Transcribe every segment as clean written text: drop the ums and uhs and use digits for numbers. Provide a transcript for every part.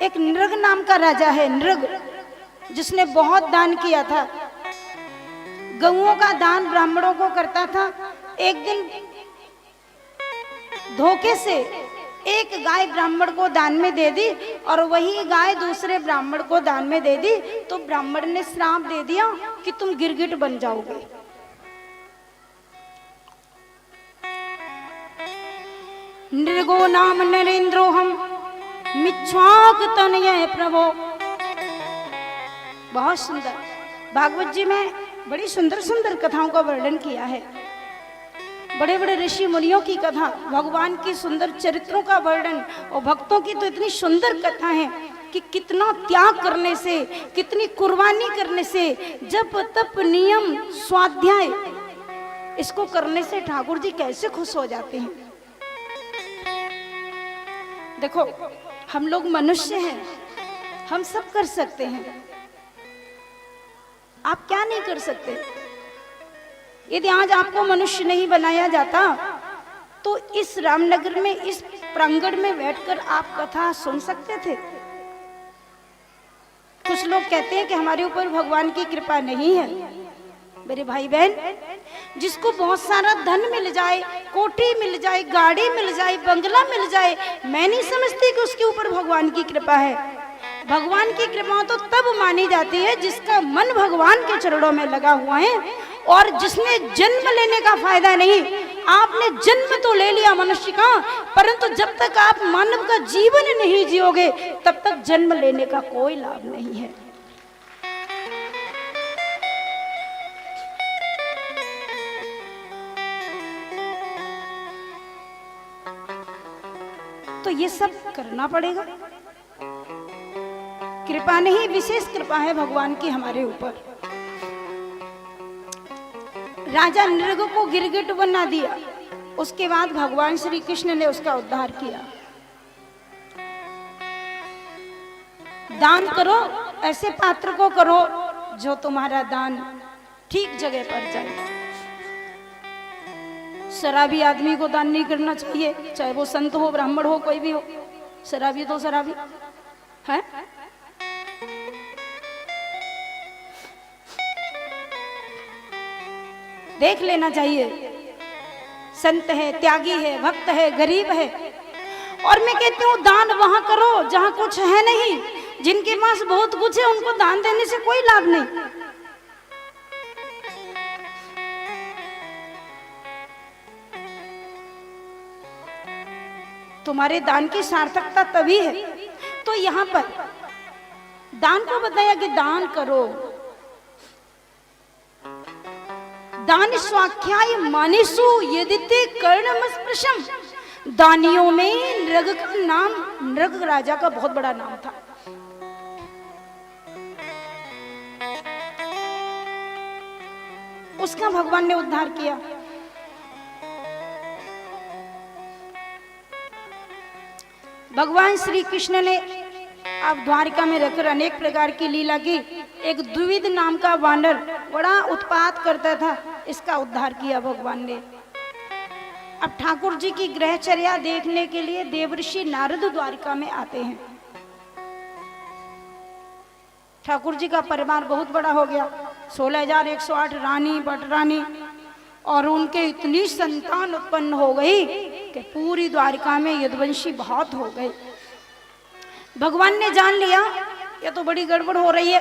एक नृग नाम का राजा है, नृग, जिसने बहुत दान किया था। गऊओं का दान ब्राह्मणों को करता था। एक दिन धोखे से एक गाय ब्राह्मण को दान में दे दी और वही गाय दूसरे ब्राह्मण को दान में दे दी, तो ब्राह्मण ने श्राप दे दिया कि तुम गिरगिट बन जाओगे। नृगो नाम नरेंद्रोहम मिच्छाक तनय प्रभो। बहुत सुंदर, भागवत जी में बड़ी सुंदर सुंदर कथाओं का वर्णन किया है। बड़े बड़े ऋषि मुनियों की कथा, भगवान की सुंदर चरित्रों का वर्णन, और भक्तों की तो इतनी सुंदर कथा है कि कितना त्याग करने से, कितनी कुर्बानी करने से, जप तप नियम स्वाध्याय, इसको करने से ठाकुर जी कैसे खुश हो जाते हैं। देखो, हम लोग मनुष्य हैं, हम सब कर सकते हैं। आप क्या नहीं कर सकते? यदि आज आपको मनुष्य नहीं बनाया जाता तो इस रामनगर में, इस प्रांगण में बैठकर आप कथा सुन सकते थे? कुछ लोग कहते हैं कि हमारे ऊपर भगवान की कृपा नहीं है। मेरे भाई बहन, जिसको बहुत सारा धन मिल जाए, कोठी मिल जाए, गाड़ी मिल जाए, बंगला मिल जाए, मैं नहीं समझती कि उसके ऊपर भगवान की कृपा है। भगवान की कृपा तो तब मानी जाती है जिसका मन भगवान के चरणों में लगा हुआ है, और जिसने जन्म लेने का फायदा नहीं। आपने जन्म तो ले लिया मनुष्य का, परंतु जब तक आप मानव का जीवन नहीं जियोगे तब तक जन्म लेने का कोई लाभ नहीं है। तो ये सब करना पड़ेगा। कृपा नहीं, विशेष कृपा है भगवान की हमारे ऊपर। राजा नृग को गिरगिट बना दिया, उसके बाद भगवान श्री कृष्ण ने उसका उद्धार किया। दान करो, ऐसे पात्र को करो जो तुम्हारा दान ठीक जगह पर जाए। शराबी आदमी को दान नहीं करना चाहिए, चाहे वो संत हो, ब्राह्मण हो, कोई भी हो। शराबी तो शराबी है। देख लेना चाहिए, संत है, त्यागी है, भक्त है, गरीब है। और मैं कहती हूँ, दान वहां करो जहां कुछ है नहीं। जिनके पास बहुत कुछ है उनको दान देने से कोई लाभ नहीं। तुम्हारे दान की सार्थकता तभी है। तो यहाँ पर दान को बताया कि दान करो। दान स्वाख्याय मानेसु यदिते कर्णमस्पृशम। दानियों में नृग का नाम, नृग राजा का बहुत बड़ा नाम था। उसका भगवान ने उद्धार किया। भगवान श्री कृष्ण ने अब द्वारिका में रहकर अनेक प्रकार की लीला की। एक द्विविध नाम का वानर बड़ा उत्पात करता था, इसका उद्धार किया भगवान ने। अब ठाकुर जी की ग्रहचर्या देखने के लिए देवर्षि नारद द्वारिका में आते हैं। ठाकुर जी का परिवार बहुत बड़ा हो गया, 16,108 रानी बटरानी, और उनके इतनी संतान उत्पन्न हो गई कि पूरी द्वारिका में यदुवंशी बहुत हो गए। भगवान ने जान लिया ये तो बड़ी गड़बड़ हो रही है,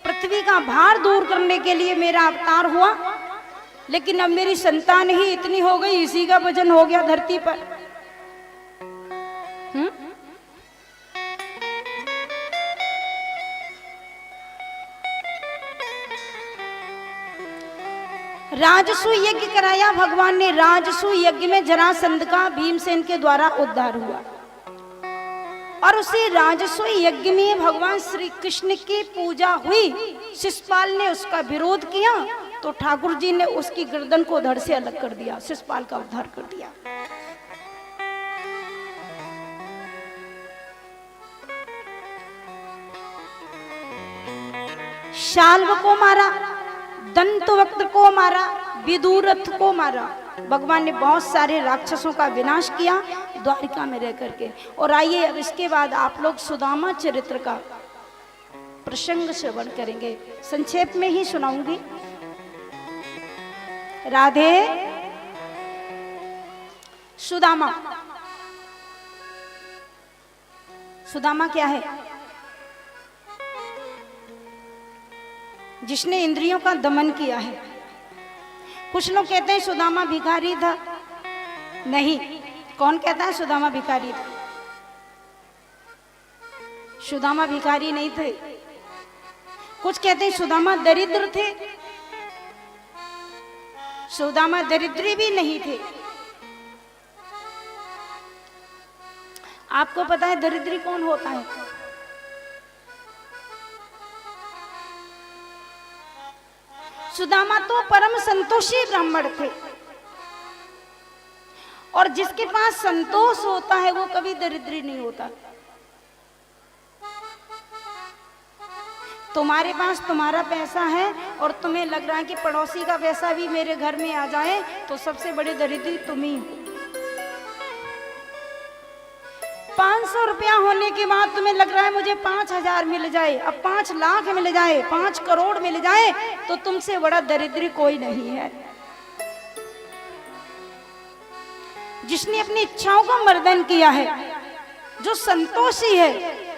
पृथ्वी का भार दूर करने के लिए मेरा अवतार हुआ, लेकिन अब मेरी संतान ही इतनी हो गई, इसी का वजन हो गया धरती पर। राजसू यज्ञ कराया भगवान ने। राजसू यज्ञ में जरासंध का भीमसेन के द्वारा उद्धार हुआ, और उसी राजसू यज्ञ में भगवान श्री कृष्ण की पूजा हुई। शिशुपाल ने उसका विरोध किया तो ठाकुर जी ने उसकी गर्दन को धड़ से अलग कर दिया, शिशुपाल का उद्धार कर दिया। शाल्व को मारा, दंतवक्त्र को मारा, विदुरथ को मारा, भगवान ने बहुत सारे राक्षसों का विनाश किया द्वारिका में रह करके। और आइए अब इसके बाद आप लोग सुदामा चरित्र का प्रसंग श्रवण करेंगे, संक्षेप में ही सुनाऊंगी। राधे। सुदामा, सुदामा क्या है? जिसने इंद्रियों का दमन किया है। कुछ लोग कहते हैं सुदामा भिखारी था, नहीं। कौन कहता है सुदामा भिखारी था? सुदामा भिखारी नहीं थे। कुछ कहते हैं सुदामा दरिद्र थे, सुदामा दरिद्री भी नहीं थे। आपको पता है दरिद्री कौन होता है? सुदामा तो परम संतोषी ब्राह्मण थे, और जिसके पास संतोष होता है वो कभी दरिद्री नहीं होता। तुम्हारे पास तुम्हारा पैसा है और तुम्हें लग रहा है कि पड़ोसी का पैसा भी मेरे घर में आ जाए तो सबसे बड़ी दरिद्री तुम ही हो। 500 रुपया होने के बाद तुम्हें लग रहा है मुझे 5000 मिल जाए, अब 5 लाख मिल जाए, 5 करोड़ मिल जाए, तो तुमसे बड़ा दरिद्री कोई नहीं है। जिसने अपनी इच्छाओं का मर्दन किया है, जो संतोषी है,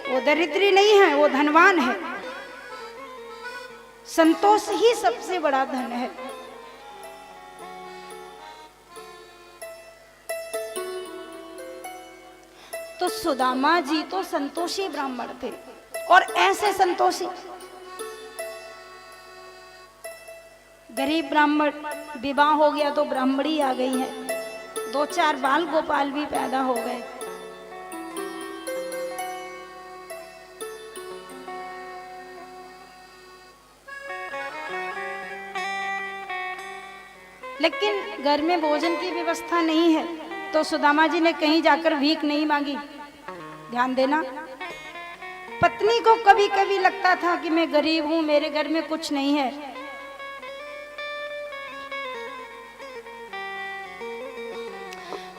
वो दरिद्री नहीं है, वो धनवान है। संतोष ही सबसे बड़ा धन है। तो सुदामा जी तो संतोषी ब्राह्मण थे, और ऐसे संतोषी गरीब ब्राह्मण, विवाह हो गया तो ब्राह्मणी आ गई है, 2-4 बाल गोपाल भी पैदा हो गए। लेकिन घर में भोजन की व्यवस्था नहीं है, तो सुदामा जी ने कहीं जाकर भीख नहीं मांगी। ध्यान देना, पत्नी को कभी कभी लगता था कि मैं गरीब हूं, मेरे घर में कुछ नहीं है।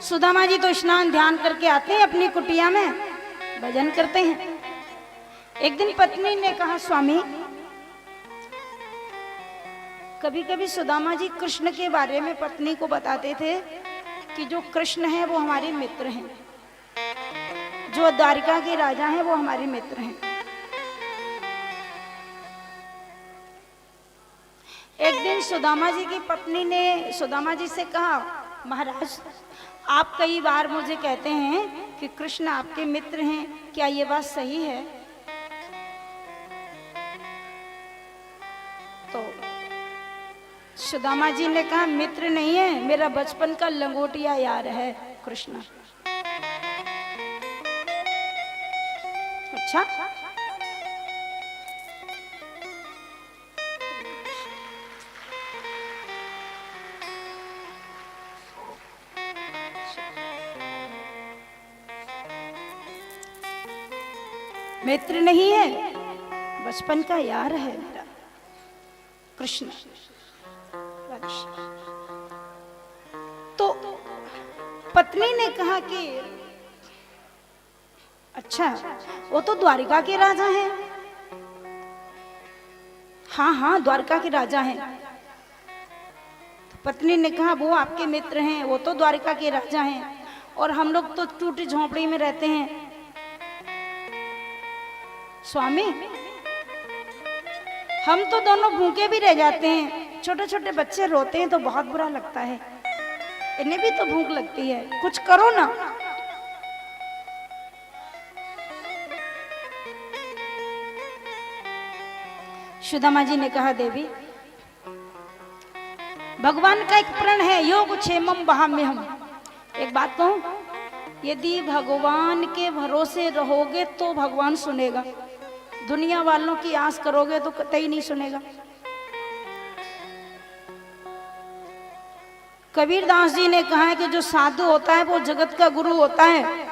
सुदामा जी तो स्नान ध्यान करके आते हैं अपनी कुटिया में, भजन करते हैं। एक दिन पत्नी ने कहा, स्वामी, कभी कभी सुदामा जी कृष्ण के बारे में पत्नी को बताते थे कि जो कृष्ण है वो हमारे मित्र हैं, जो द्वारिका के राजा हैं वो हमारे मित्र हैं। एक दिन सुदामा जी की पत्नी ने सुदामा जी से कहा, महाराज, आप कई बार मुझे कहते हैं कि कृष्ण आपके मित्र हैं, क्या ये बात सही है? तो सुदामा जी ने कहा, मित्र नहीं है, मेरा बचपन का लंगोटिया यार है कृष्ण। अच्छा, मित्र नहीं है, बचपन का यार है मेरा कृष्ण। तो पत्नी ने कहा कि अच्छा, वो तो द्वारिका के राजा हैं। हाँ हाँ, द्वारिका के राजा हैं। तो पत्नी ने कहा, वो आपके मित्र हैं, वो तो द्वारिका के राजा हैं, और हम लोग तो टूटी झोंपड़ी में रहते हैं। स्वामी, हम तो दोनों भूखे भी रह जाते हैं, छोटे छोटे बच्चे रोते हैं तो बहुत बुरा लगता है, इन्हें भी तो भूख लगती है, कुछ करो ना। सुदामा जी ने कहा, देवी, भगवान का एक प्रण है, योग क्षेमम वहाम्यहम्। एक बात कहूं, यदि भगवान के भरोसे रहोगे तो भगवान सुनेगा, दुनिया वालों की आस करोगे तो कतई नहीं सुनेगा। कबीरदास जी ने कहा है कि जो साधु होता है वो जगत का गुरु होता है,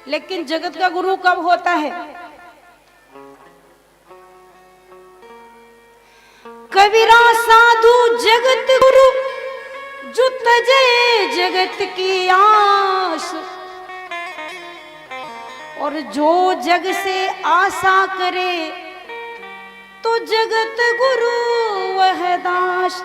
लेकिन जगत का गुरु कब होता है? कबीरा साधु जगत गुरु जो तजे जगत की आस, और जो जग से आशा करे तो जगत गुरु वह दास।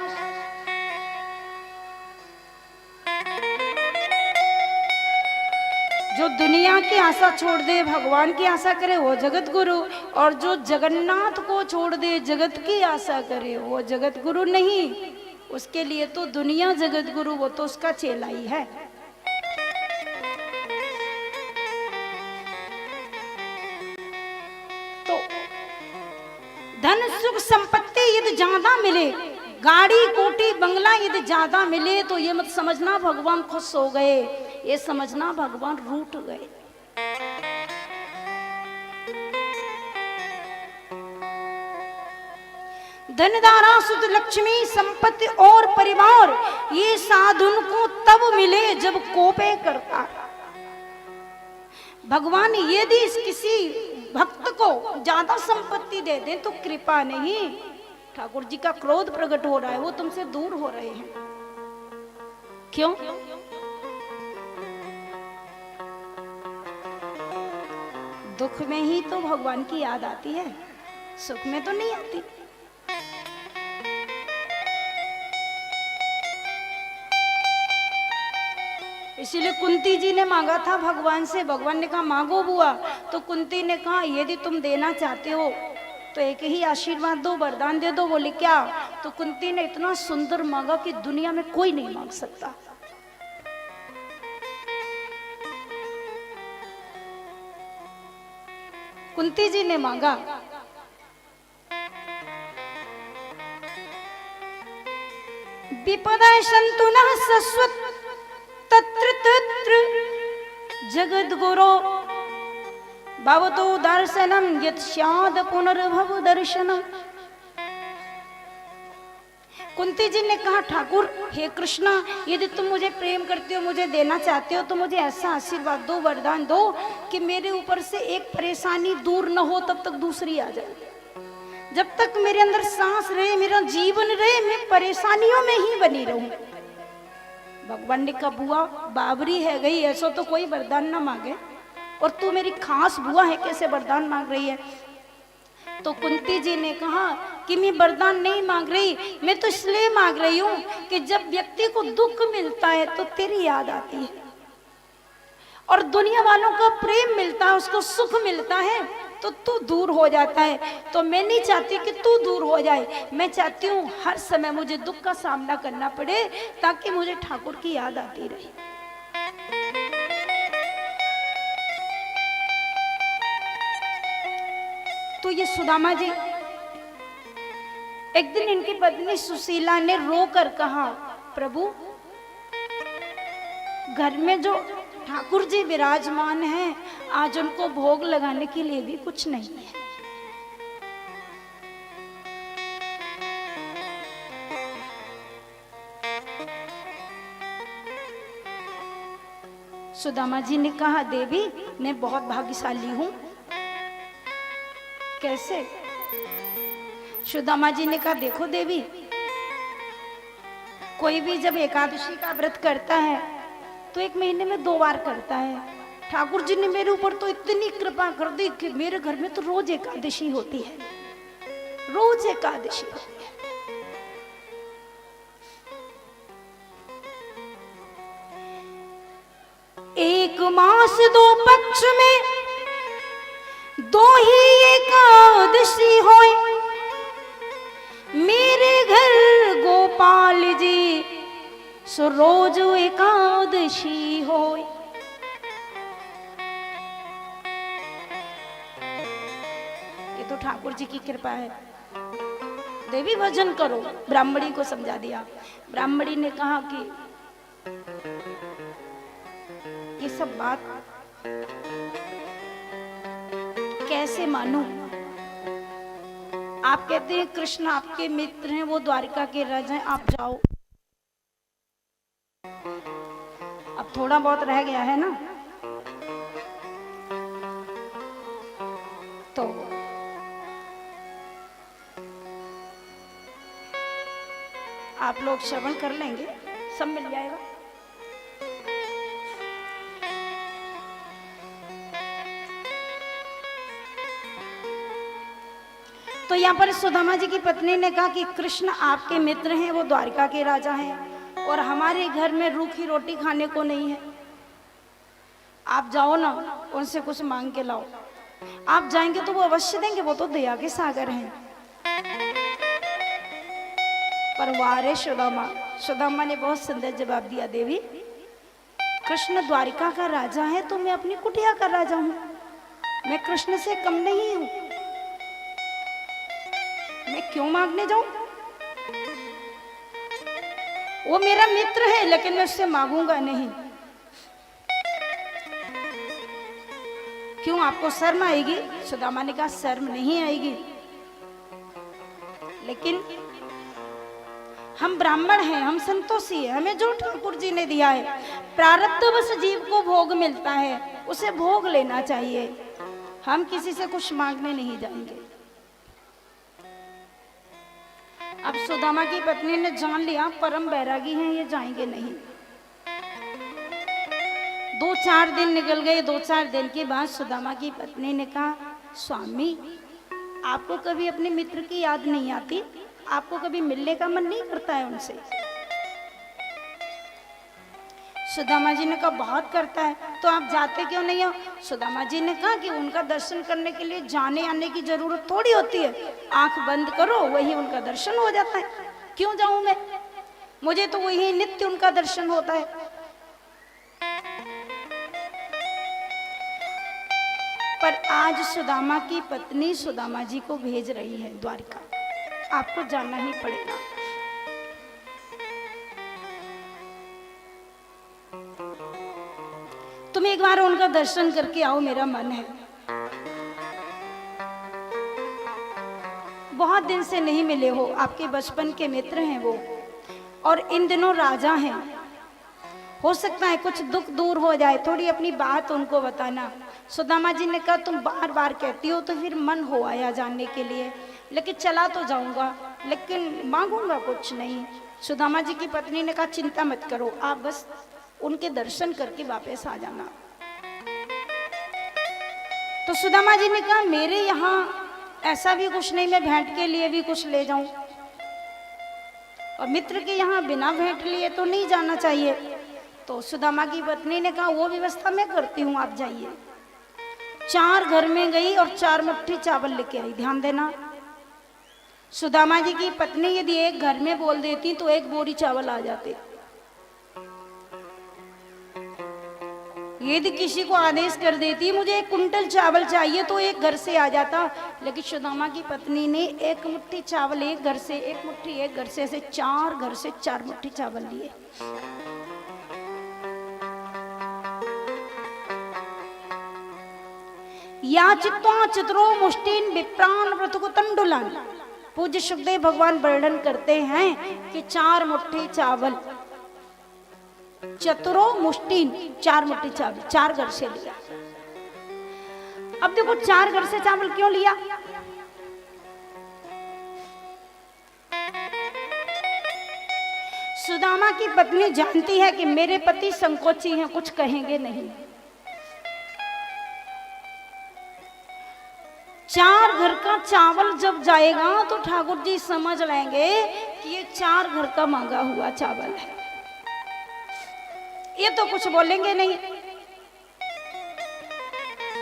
जो दुनिया की आशा छोड़ दे भगवान की आशा करे वो जगत गुरु, और जो जगन्नाथ को छोड़ दे जगत की आशा करे वो जगत गुरु नहीं। उसके लिए तो दुनिया जगत गुरु, वो तो उसका चेला ही है। तो धन सुख संपत्ति यदि ज्यादा मिले, गाड़ी कोठी बंगला यदि ज्यादा मिले, तो ये मत समझना भगवान खुश हो गए, ये समझना भगवान रूठ गए। धनधारा सुध लक्ष्मी संपत्ति और परिवार ये साधुन को तब मिले जब कोपे करता। भगवान यदि किसी भक्त को ज्यादा संपत्ति दे दे तो कृपा नहीं, ठाकुर जी का क्रोध प्रकट हो रहा है, वो तुमसे दूर हो रहे हैं। क्यों? दुख में ही तो भगवान की याद आती है, सुख में तो नहीं आती। इसीलिए कुंती जी ने मांगा था भगवान से, भगवान ने कहा मांगो बुआ, तो कुंती ने कहा यदि तुम देना चाहते हो तो एक ही आशीर्वाद दो, वरदान दे दो। बोले क्या? तो कुंती ने इतना सुंदर मांगा कि दुनिया में कोई नहीं मांग सकता। कुंती जी ने मांगा, विपदा संतु न सस्वत तत्र तत्र जगद गुरो भवतु दर्शनम यत् स्याद पुनर्भव दर्शनम। कुंती जी ने कहा ठाकुर हे कृष्णा, यदि तुम मुझे प्रेम करते हो, मुझे देना चाहते हो, तो मुझे ऐसा आशीर्वाद दो, वरदान दो कि मेरे ऊपर से एक परेशानी दूर न हो तब तक दूसरी आ जाए। जब तक मेरे अंदर सांस रहे, मेरा जीवन रहे, मैं परेशानियों में ही बनी रहूं। भगवान ने कहा बुआ बाबरी है गई, ऐसा तो कोई वरदान ना मांगे, और तू मेरी खास बुआ है, कैसे वरदान मांग रही है? तो कुंती जी ने कहा कि मैं वरदान नहीं मांग रही, मैं तो इसलिए मांग रही हूं कि जब व्यक्ति को दुख मिलता है तो तेरी याद आती है, और दुनिया वालों का प्रेम मिलता है, उसको सुख मिलता है, तो तू दूर हो जाता है। तो मैं नहीं चाहती कि तू दूर हो जाए, मैं चाहती हूँ हर समय मुझे दुख का सामना करना पड़े ताकि मुझे ठाकुर की याद आती रहे। तो ये सुदामा जी, एक दिन इनकी पत्नी सुशीला ने रोकर कहा प्रभु घर में जो ठाकुर जी विराजमान हैं, आज उनको भोग लगाने के लिए भी कुछ नहीं है। सुदामा जी ने कहा देवी मैं बहुत भाग्यशाली हूं। कैसे? सुदामा जी ने कहा देखो देवी, कोई भी जब एकादशी का व्रत करता है तो एक महीने में 2 बार करता है। ठाकुर जी ने मेरे ऊपर तो इतनी कृपा कर दी कि मेरे घर में तो रोज एकादशी होती है, रोज एकादशी होती है। एक मास 2 पक्ष में 2 ही एकादशी होए, मेरे घर गोपाल जी सो रोज एकादशी होए। ये तो ठाकुर जी की कृपा है। देवी भजन करो, ब्राह्मणी को समझा दिया। ब्राह्मणी ने कहा कि ये सब बात कैसे मानूं? आप कहते हैं कृष्ण आपके मित्र हैं, वो द्वारिका के राजा हैं, आप जाओ। अब थोड़ा बहुत रह गया है ना, तो आप लोग श्रवण कर लेंगे। सब मिल जाएगा। तो यहाँ पर सुदामा जी की पत्नी ने कहा कि कृष्ण आपके मित्र हैं, वो द्वारिका के राजा हैं और हमारे घर में रूखी रोटी खाने को नहीं है। आप जाओ ना, उनसे कुछ मांग के लाओ। आप जाएंगे तो वो अवश्य देंगे, वो तो दया के सागर हैं। पर वारे सुदामा, सुदामा ने बहुत सुंदर जवाब दिया, देवी कृष्ण द्वारिका का राजा है तो मैं अपनी कुटिया का राजा हूं, मैं कृष्ण से कम नहीं हूं, मैं क्यों मांगने जाऊं? वो मेरा मित्र है लेकिन मैं उससे मांगूंगा नहीं। क्यों, आपको शर्म आएगी? सुदामा ने कहा शर्म नहीं आएगी, लेकिन हम ब्राह्मण हैं, हम संतोषी हैं, हमें जो ठाकुर जी ने दिया है, प्रारब्धवश जीव को भोग मिलता है, उसे भोग लेना चाहिए। हम किसी से कुछ मांगने नहीं जाएंगे। अब सुदामा की पत्नी ने जान लिया परम बैरागी हैं, ये जाएंगे नहीं। 2-4 दिन निकल गए। 2-4 दिन के बाद सुदामा की पत्नी ने कहा, स्वामी आपको कभी अपने मित्र की याद नहीं आती? आपको कभी मिलने का मन नहीं करता है उनसे? सुदामा जी ने कहा बहुत करता है। तो आप जाते क्यों नहीं हो? सुदामा जी ने कहा कि उनका दर्शन करने के लिए जाने आने की जरूरत थोड़ी होती है, आंख बंद करो वही उनका दर्शन हो जाता है। क्यों जाऊं मैं? मुझे तो वही नित्य उनका दर्शन होता है। पर आज सुदामा की पत्नी सुदामा जी को भेज रही है द्वारिका, आपको जाना ही पड़ेगा। तुम एक बार उनका दर्शन करके आओ, मेरा मन है। बहुत दिन से नहीं मिले हो, आपके बचपन के मित्र हैं वो, और इन दिनों राजा हैं। हो सकता है कुछ दुख दूर हो जाए, थोड़ी अपनी बात उनको बताना। सुदामा जी ने कहा तुम बार बार कहती हो तो फिर मन हो आया जानने के लिए, लेकिन चला तो जाऊंगा, लेकिन मांगूंगा कुछ नहीं। सुदामा जी की पत्नी ने कहा चिंता मत करो, आप बस उनके दर्शन करके वापस आ जाना। तो सुदामा जी ने कहा मेरे यहाँ ऐसा भी कुछ नहीं, मैं भेंट के लिए भी कुछ ले जाऊं, और मित्र के यहाँ बिना भेंट लिए तो नहीं जाना चाहिए। तो सुदामा की पत्नी ने कहा वो व्यवस्था मैं करती हूँ, आप जाइए। 4 घर में गई और 4 मुट्ठी चावल लेके आई। ध्यान देना, सुदामा जी की पत्नी यदि एक घर में बोल देती तो 1 बोरी चावल आ जाते। यदि किसी को आदेश कर देती मुझे 1 कुंटल चावल चाहिए तो 1 घर से आ जाता, लेकिन सुदामा की पत्नी ने 1 मुट्ठी चावल 1 घर से, 1 मुट्ठी 1 घर से, ऐसे 4 घर से 4 मुट्ठी चावल लिए। याचित्वा चतुरो मुष्टिन विप्रान व्रतकुतंडुलान। पूज्य सुखदेव भगवान वर्णन करते हैं कि 4 मुट्ठी चावल, चतुरो मुष्टिन 4 मुट्ठी चावल 4 घर से लिया। अब देखो 4 घर से चावल क्यों लिया? सुदामा की पत्नी जानती है कि मेरे पति संकोची हैं, कुछ कहेंगे नहीं। 4 घर का चावल जब जाएगा तो ठाकुर जी समझ लेंगे कि ये 4 घर का मांगा हुआ चावल है। ये तो कुछ बोलेंगे नहीं।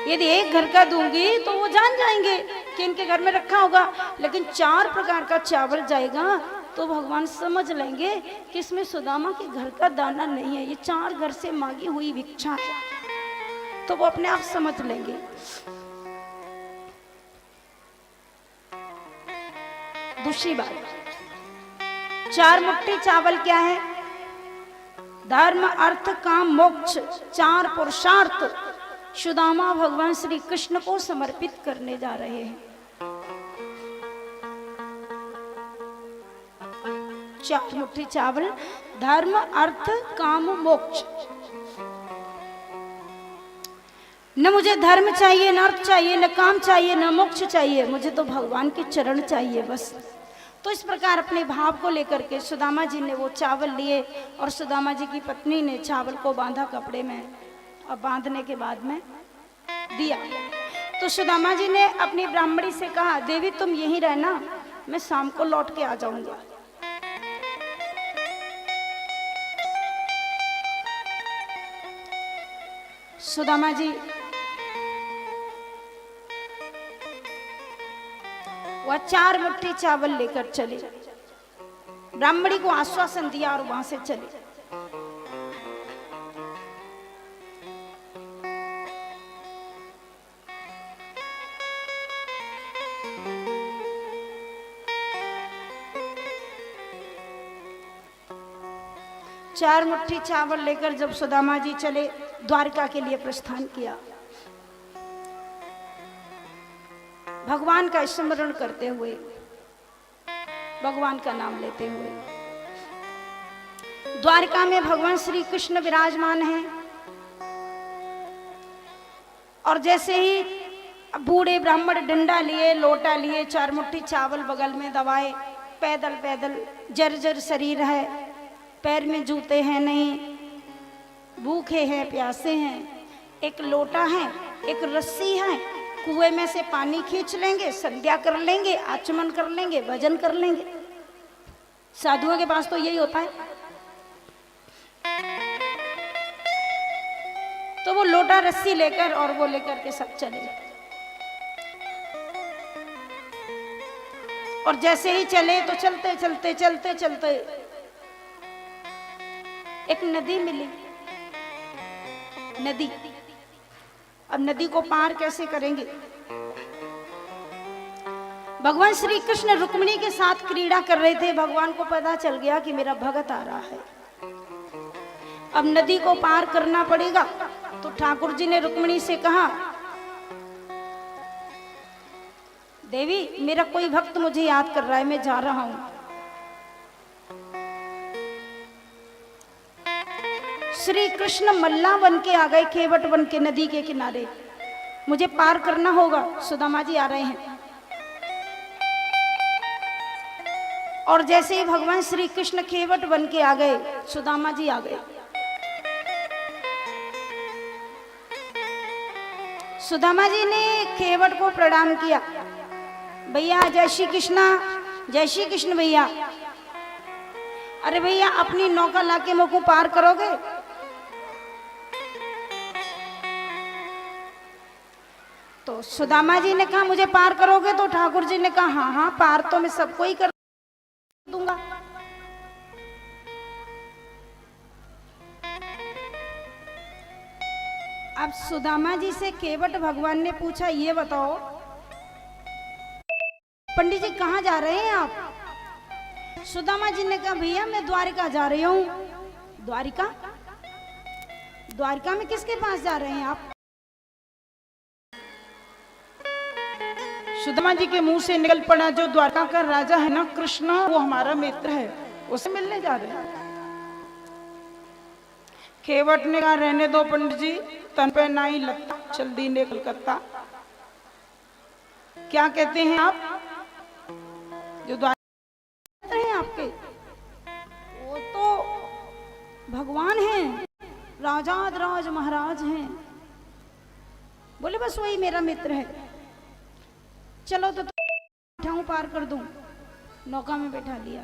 यदि 1 घर का दूंगी तो वो जान जाएंगे कि इनके घर में रखा होगा, लेकिन 4 प्रकार का चावल जाएगा तो भगवान समझ लेंगे कि इसमें सुदामा के घर का दाना नहीं है, ये 4 घर से मांगी हुई भिक्षा है। तो वो अपने आप समझ लेंगे। दूसरी बात, 4 मुट्ठी चावल क्या है? धर्म अर्थ काम मोक्ष 4 पुरुषार्थ सुदामा भगवान श्री कृष्ण को समर्पित करने जा रहे हैं। 4 मुट्ठी चावल, धर्म अर्थ काम मोक्ष। न मुझे धर्म चाहिए, न अर्थ चाहिए, न काम चाहिए, न मोक्ष चाहिए, मुझे तो भगवान के चरण चाहिए बस। तो इस प्रकार अपने भाव को लेकर के सुदामा जी ने वो चावल लिए और सुदामा जी की पत्नी ने चावल को बांधा कपड़े में और बांधने के बाद में दिया। तो सुदामा जी ने अपनी ब्राह्मणी से कहा, देवी तुम यहीं रहना, मैं शाम को लौट के आ जाऊंगा। सुदामा जी वह 4 मुट्ठी चावल लेकर चले, ब्राह्मणी को आश्वासन दिया और वहां से चले। चार मुट्ठी चावल लेकर जब सुदामा जी चले, द्वारका के लिए प्रस्थान किया। भगवान का स्मरण करते हुए, भगवान का नाम लेते हुए। द्वारका में भगवान श्री कृष्ण विराजमान हैं और जैसे ही बूढ़े ब्राह्मण डंडा लिए, लोटा लिए, 4 मुट्ठी चावल बगल में दबाए, पैदल पैदल जर्जर शरीर है, पैर में जूते हैं नहीं, भूखे हैं, प्यासे हैं, एक लोटा है, एक रस्सी है, कुएं में से पानी खींच लेंगे, संध्या कर लेंगे, आचमन कर लेंगे, भजन कर लेंगे। साधुओं के पास तो यही होता है। तो वो लोटा रस्सी लेकर और वो लेकर के सब चले और जैसे ही चले तो चलते चलते चलते चलते एक नदी मिली। नदी, अब नदी को पार कैसे करेंगे? भगवान श्री कृष्ण रुक्मिणी के साथ क्रीड़ा कर रहे थे। भगवान को पता चल गया कि मेरा भगत आ रहा है, अब नदी को पार करना पड़ेगा। तो ठाकुर जी ने रुक्मिणी से कहा, देवी मेरा कोई भक्त मुझे याद कर रहा है, मैं जा रहा हूं। श्री कृष्ण मल्ला बन के आ गए, केवट बन के नदी के किनारे। मुझे पार करना होगा, सुदामा जी आ रहे हैं। और जैसे ही भगवान श्री कृष्ण केवट बन के आ गए, सुदामा जी आ गए। सुदामा जी ने केवट को प्रणाम किया, भैया जय श्री कृष्णा, जय श्री कृष्ण भैया। अरे भैया अपनी नौका लाके मुझको पार करोगे? तो सुदामा जी ने कहा मुझे पार करोगे? तो ठाकुर जी ने कहा हाँ हाँ, पार तो मैं सबको ही कर दूंगा। अब सुदामा जी से केवट भगवान ने पूछा, ये बताओ पंडित जी कहाँ जा रहे हैं आप? सुदामा जी ने कहा भैया मैं द्वारिका जा रही हूँ। द्वारिका? द्वारिका में किसके पास जा रहे हैं आप? सुदामा जी के मुंह से निकल पड़ा, जो द्वारका का राजा है ना कृष्ण, वो हमारा मित्र है, उससे मिलने जा रहे हैं। केवट ने कहा रहने दो पंडित जी, तन पे ना ही लगता, चल दी ने कलकत्ता। क्या कहते हैं आप? जो द्वारका हैं आपके, वो तो भगवान हैं, राजाधिराज महाराज हैं। बोले बस वही मेरा मित्र है। चलो तो बैठाऊं, पार कर दूं। नौका में बैठा लिया।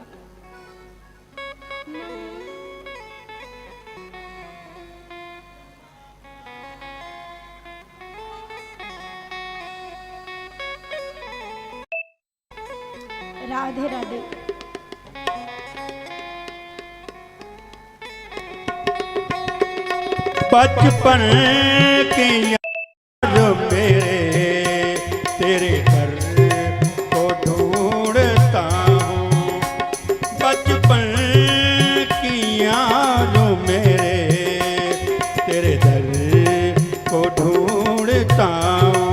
राधे राधे। बचपन के यार मेरे तेरे घर को ढूंढता हूँ। बचपन की यारों मेरे तेरे दर को ढूंढता हूँ।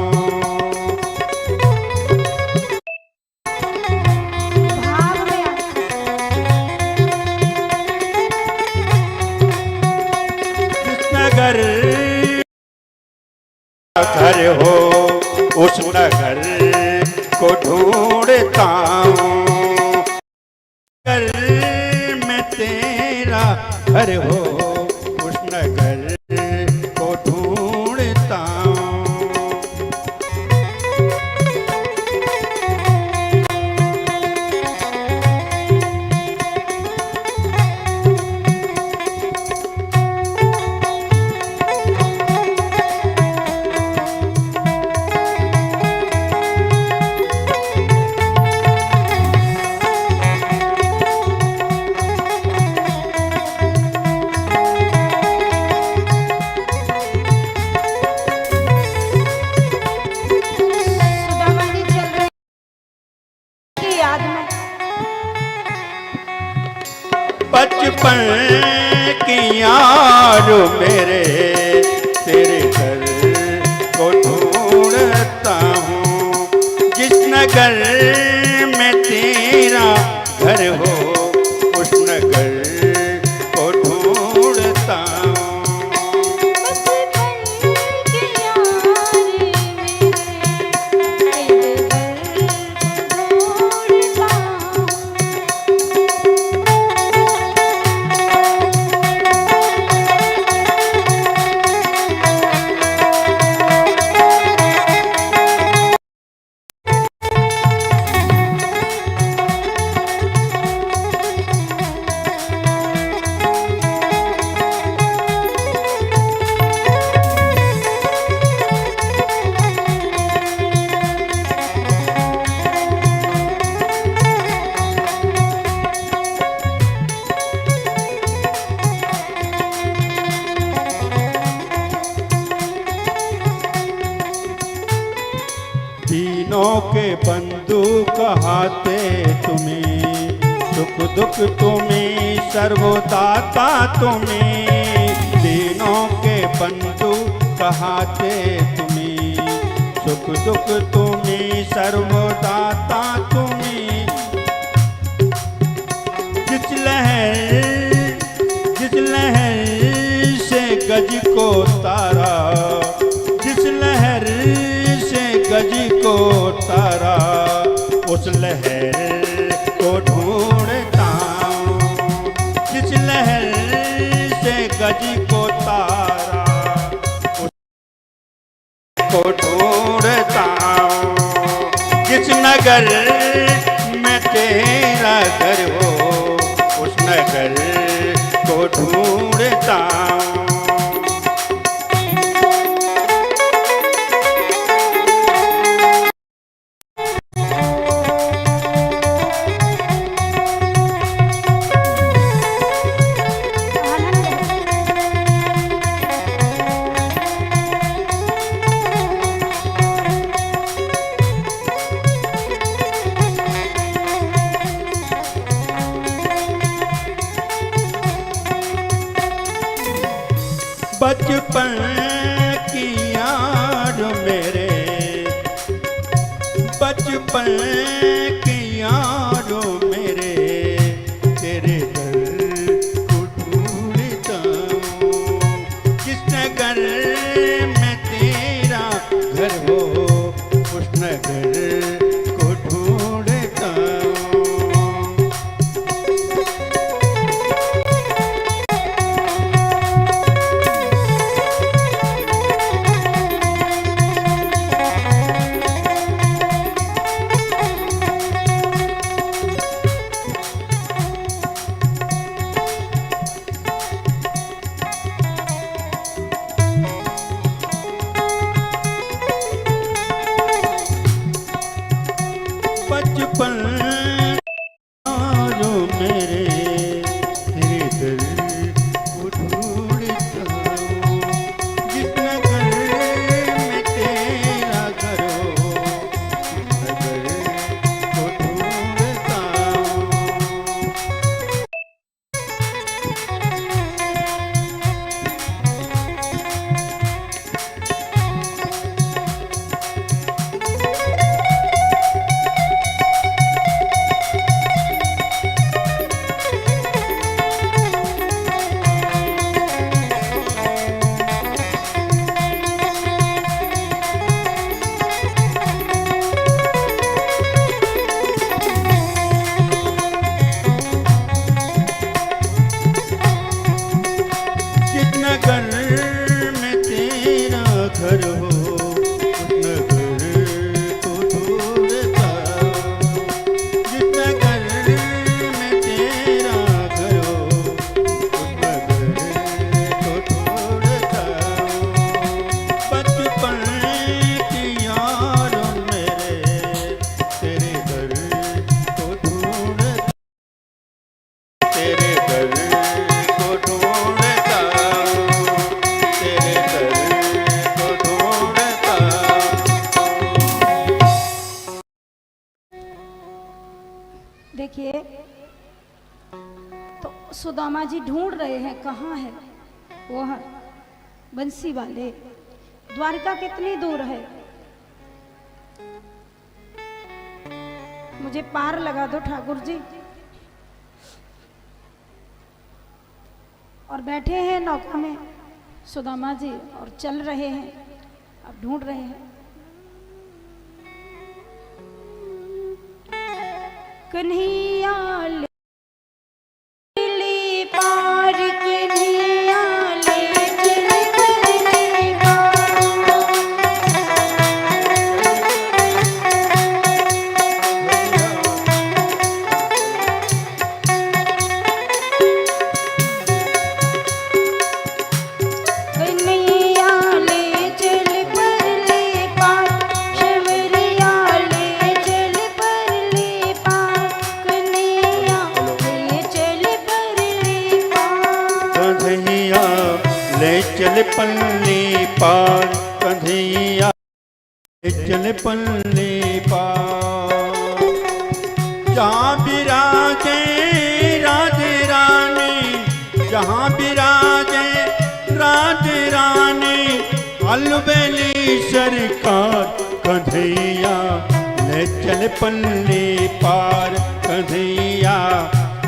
नगर घर हो उस नगर को ढूंढता हूँ। घर हो उस नगर को ढूंढता हूँ। सुदामा जी चल रहे की याद में। बचपन की याद मेरे तेरे घर को ढूंढता हूँ। जिस नगर में तेरा घर हो उस नगर को ढूंढता हूँ। तीनों के बंधु कहाते तुम्हें, सुख दुख तुम्हें, सर्वदाता तुम्हें। तीनों के बंधु कहाते तुम्हें, सुख दुख तुम्हें, सर्वदाता तुम्हें। जिस लहर से गज को तारा, जिस लहर से गज को तारा, उस लहर को ढूंढता हूँ। जिस लहर से गज को तारा, उसको ढूंढता हूँ। जिस नगर में तेरा घर हो उस नगर को ढूंढता हूँ। बचपन की याद मेरे, बचपन की याद मेरे तेरे घर को ढूंढता हूँ। जिस नगर में तेरा घर हो उस नगर को ढूंढता हूँ। बचपन यारो मेरे तेरे दिल को ढूंढता हूँ। जिस नगर में तेरा घर हो उस नगर को ढूंढता हूँ। देखिए, तो सुदामा जी ढूंढ रहे हैं कहाँ है वो है बंसी वाले, द्वारका कितनी दूर है, मुझे पार लगा दो ठाकुर जी। और बैठे हैं नौका में सुदामा जी और चल रहे हैं, अब ढूंढ रहे हैं। कन्हैया ले पार, कन्हैया ले चल परली पार। कन्हैया ले चल परली पार, शबरिया ले चल परली पार, कन्हैया ले चल परली पार। कन्हैया ले चल पल्ली पार, कन्हैया ले चल पल्ली पार। जहाँ विराजे राधे रानी, जहाँ विराजे राधे रानी, अलबेली सरकार, कन्हैया ले चल पल्ली पार, कन्हैया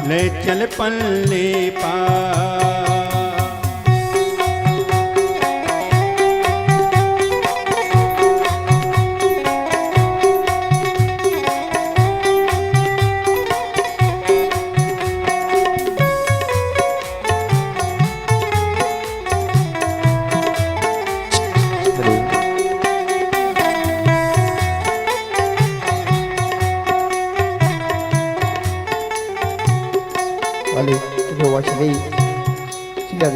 ले चल पल्ली पार। Olha, eu achei चिल्ला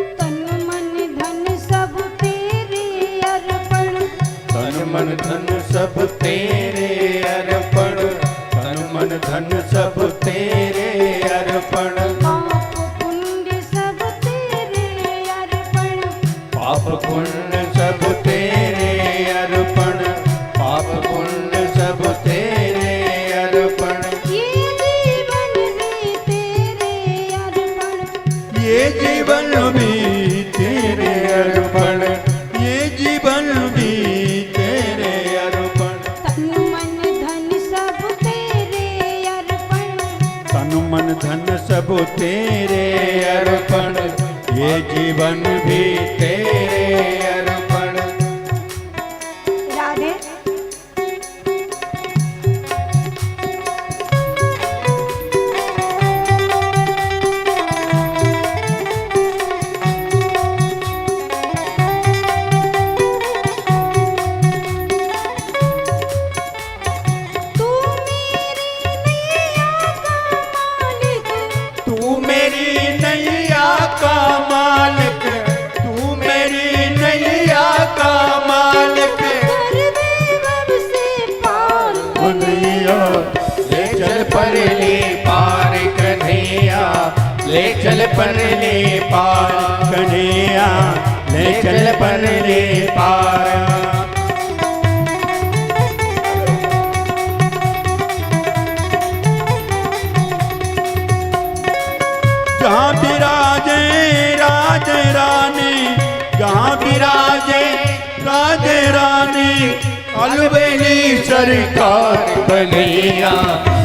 तन मन धन सब तेरे अर्पण, तन मन धन सब तेरे अर्पण, तन मन धन सब तेरे अर्पण। पाप पुण्य सब तेरे अर्पण, पाप पुण्य सब तेरे अर्पण, पाप पुण्य सब तेरे अर्पण। ये जीवन भी तेरे अर्पण, ये जीवन भी तेरे अर्पण, ये जीवन भी तेरे अर्पण। तन मन धन सब तेरे अर्पण, तन मन धन सब तेरे अर्पण, ये जीवन भी तेरे अर्पण। राधे तू मेरी नैया का मालिक, तू मेरी नैया का मालिक। कर दे अब से पार, कन्हैया ले चल परली पार, कन्हैया ले चल परली पार, कन्हैया ले चल परली पार। जहाँ विराजे राधे रानी, जहाँ विराजे राधे रानी, अलबेली सरकार, कन्हैया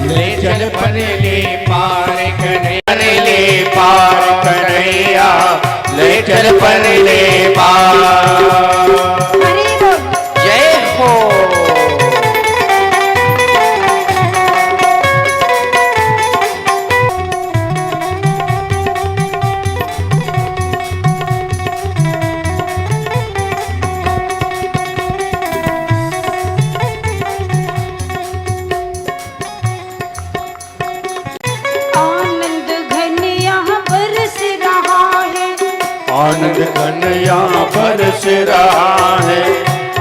ले चल परली पार, कन्हैया ले पार, कन्हैया ले चल परली पार। हरि बोल। जय हो। आनंद घन यहाँ बरस रहा है, आनंद घन यहाँ बरस रहा है,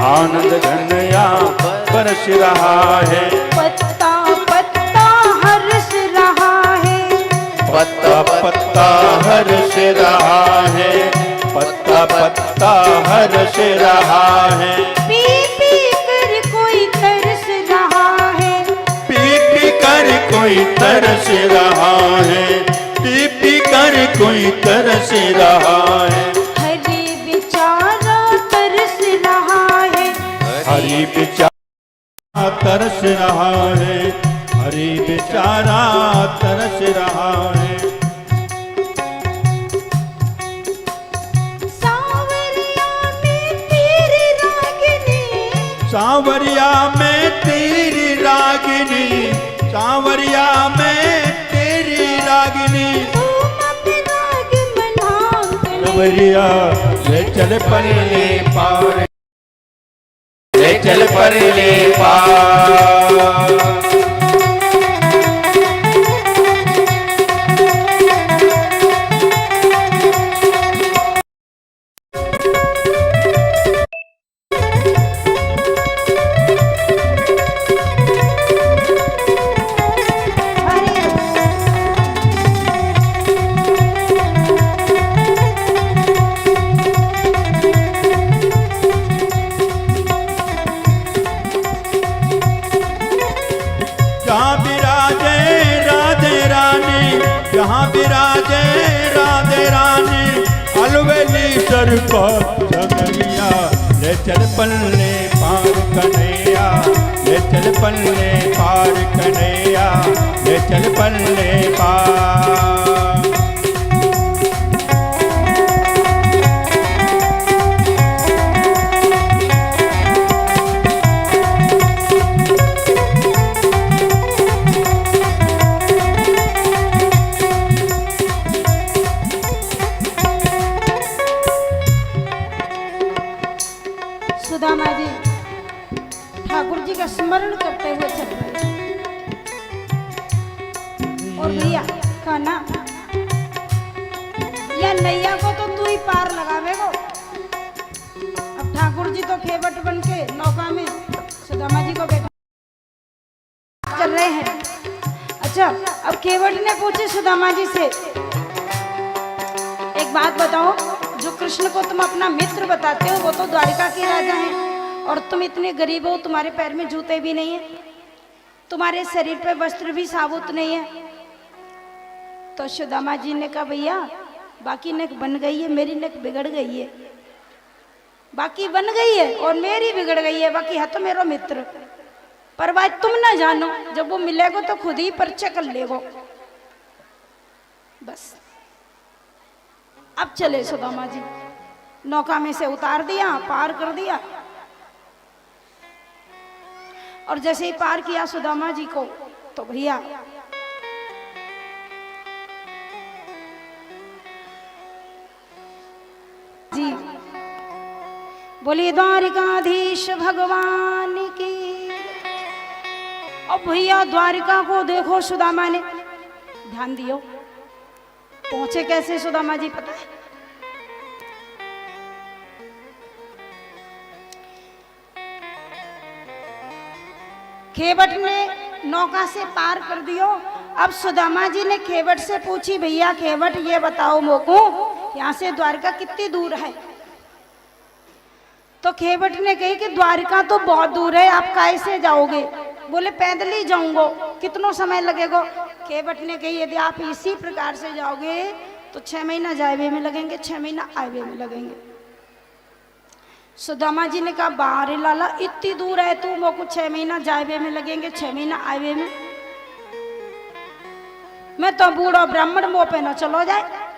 आनंद घन यहाँ बरस रहा है। पत्ता पत्ता हर्ष रहा है, पत्ता पत्ता हर्ष रहा है, पत्ता पत्ता हर्ष रहा है। पी पी कर कोई तरस रहा है, तरस रहा है, पी कर कोई तरस रहा है। हरि बेचारा तरस रहा है, हरि बेचारा तरस रहा है, हरि बेचारा तरस रहा है। सांवरिया में तेरी रागिनी, सांवरिया में तेरी रागिनी। सांवरिया ले चल परले पार, ले चल परले पार। जहाँ विराजे राधे रानी, जहाँ विराजे राधे रानी, अलवेली सर को सगरिया। ले चल पल्ले पार कन्हैया, ले चल पल्ले पार कन्हैया, ले चल पल्ले पार। सुदामा जी ठाकुर जी का स्मरण करते हुए चल रहे हैं। और भैया कहना या नैया को तो तू ही पार लगावेगो। अब ठाकुर जी तो खेवट बन के नौका में सुदामा जी को बैठा कर रहे हैं। अच्छा, अब खेवट ने पूछे सुदामा जी से, एक बात बताओ, जो कृष्ण को तुम अपना मित्र बताते हो वो तो द्वारिका के राजा हैं, और तुम इतने गरीब हो, तुम्हारे पैर में जूते भी नहीं है, तुम्हारे शरीर पे वस्त्र भी साबुत नहीं है। तो सुदामा जी ने कहा, भैया बाकी नेक बन गई है, मेरी नेक बिगड़ गई है। बाकी बन गई है और मेरी बिगड़ गई है, बाकी है तो मेरा मित्र। पर बात तुम ना जानो, जब वो मिलेगो तो खुद ही परिचय कर लेगो। बस अब चले सुदामा जी, नौका में से उतार दिया, पार कर दिया। और जैसे ही पार किया सुदामा जी को, तो भैया जी बोलिए द्वारिकाधीश भगवान की। और भैया द्वारिका को देखो, सुदामा ने ध्यान दियो, पहुंचे कैसे सुदामा जी पता है? खेवट ने नौका से पार कर दियो। अब सुदामा जी ने खेवट से पूछी, भैया खेवट ये बताओ मोको, यहाँ से द्वारका कितनी दूर है? तो खेवट ने कही कि द्वारका तो बहुत दूर है, आप कैसे जाओगे? बोले पैदल ही जाऊंगो। कितना समय लगेगा? खेवट ने कही यदि आप इसी प्रकार से जाओगे तो 6 महीना जाए में लगेंगे, 6 महीना आए में लगेंगे। सुदामा जी ने कहा, बाहर लाला इतनी दूर है, तू वो कुछ 6 महीना जाए में लगेंगे, 6 महीना आए में। मैं तो बूढ़ा ब्राह्मण मुँह पे न चलो जाए।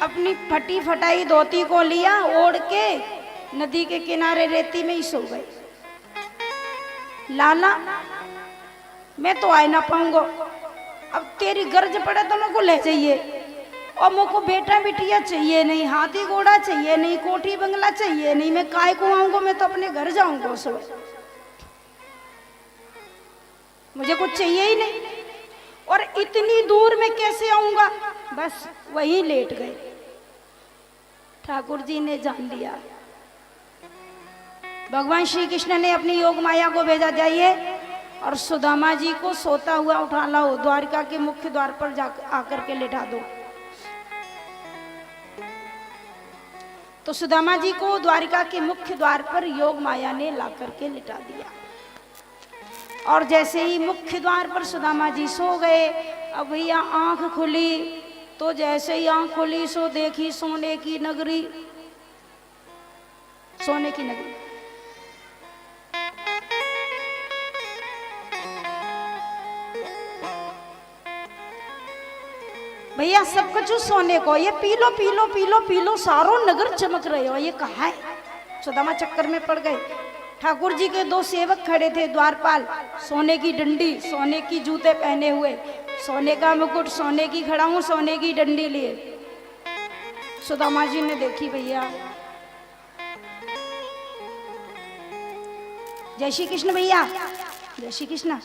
अपनी फटी फटाई धोती को लिया, ओढ़ के नदी के किनारे रेती में ही सो गए। लाला मैं तो आ ना पाऊंगा, अब तेरी गर्ज पड़े तो मेरे को ले जाइए, और मेरे को बेटा बिटिया चाहिए नहीं, हाथी घोड़ा चाहिए नहीं, कोठी बंगला चाहिए नहीं, मैं काय को आऊंगा? मैं तो अपने घर जाऊंगा सो, मुझे कुछ चाहिए ही नहीं। और इतनी दूर में कैसे आऊंगा? बस वहीं लेट गए। ठाकुर जी ने जान लिया, भगवान श्री कृष्ण ने अपनी योग माया को भेजा, जाइए और सुदामा जी को सोता हुआ उठा लाओ, द्वारका के मुख्य द्वार पर जा आकर के लेटा दो। तो सुदामा जी को द्वारिका के मुख्य द्वार पर योग माया ने ला करके लिटा दिया। और जैसे ही मुख्य द्वार पर सुदामा जी सो गए। अब भैया आंख खुली तो जैसे ही आंख खुली सो देखी सोने की नगरी, सोने की नगरी। भैया सब कुछ सोने को, ये P low P low P low P low, सारो नगर चमक रहे हो, ये कहाँ है? सुदामा चक्कर में पड़ गए। ठाकुर जी के दो सेवक खड़े थे, द्वारपाल, सोने की डंडी, सोने की जूते पहने हुए, सोने का मुकुट, सोने की खड़ाऊं, सोने की डंडी लिए। सुदामा जी ने देखी भैया। जय श्री कृष्ण भैया, जय श्री कृष्ण।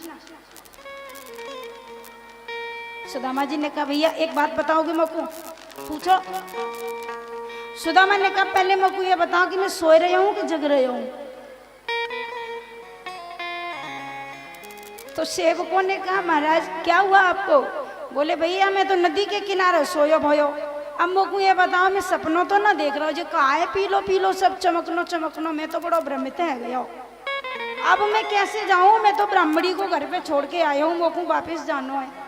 सुदामा जी ने कहा भैया एक बात बताओगे मेरे को? पूछो। सुदामा ने कहा पहले मेरे को ये बताओ कि मैं सोए रही हूं कि जग रही हूं? तो सेवकों ने कहा महाराज क्या हुआ आपको? बोले भैया मैं तो नदी के किनारे सोयो भयो, अब मेरे को ये बताओ मैं सपनों तो ना देख रहा हूँ, जो कहा है पी लो सब चमकनो चमकनो, मैं तो बड़ा भ्रमित है गया। अब मैं कैसे जाऊं? मैं तो ब्राह्मणी को घर पे छोड़ के आया हूँ, मेरे को वापिस जाना है।